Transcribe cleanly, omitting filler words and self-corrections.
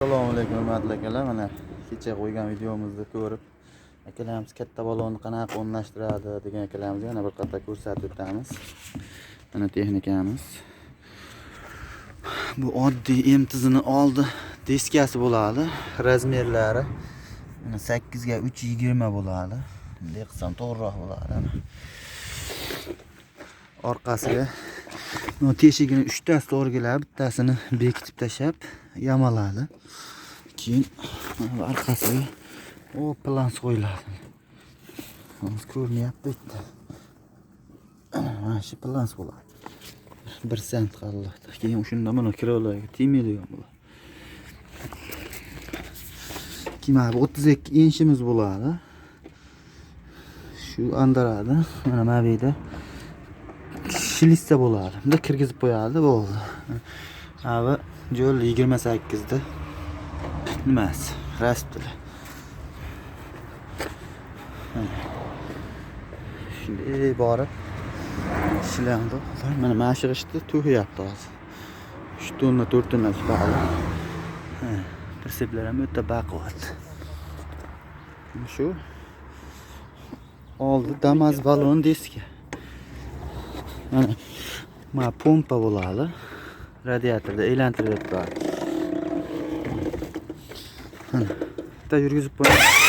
Assalomu alaykum hurmatli akalar. Mana kecha qo'ygan videomizni ko'rib, akalarimiz katta balonni qanaqa o'rnashtiradi degan akalarimizga yana bir qator ko'rsatib o'tamiz. Mana texnikamiz. Bu oddiy emtizini oldi diskasi bo'ladi. Razmerlari mana 8 ga 3.20 bo'ladi. Bunday qilsam to'g'riroq bo'ladi. Orqasiga teshigini 3 tasi o'rgilab, bittasini bekitib tashab yamaladi. Keyin orqasiga plans qo'yiladi. Hozir ko'rinyapti bitta. Mana shu plans bo'ladi. 1 sent qoladi. Keyin shunda mana kirolarga tegmaydigan bo'ladi. Keyin 32 inchimiz bo'ladi. Shu andaradi. Mana bu yerda shilista bo'ladi. Bunda kirgizib qo'yadi, bo'ldi. Abi yo'l 28 da nimasi? Rastli. Shunday borib ishlaydi. Mana mashg'ishni to'yapti hozir. 3 tonna 4 tonna bog'li. Prinsiplar ham o'ta baquvvat. Shu oldi Damas balon diski. Mana pompa bo'ladi. Radiatorda aylantirib turadi. Mana bitta yurgizib qo'yamiz.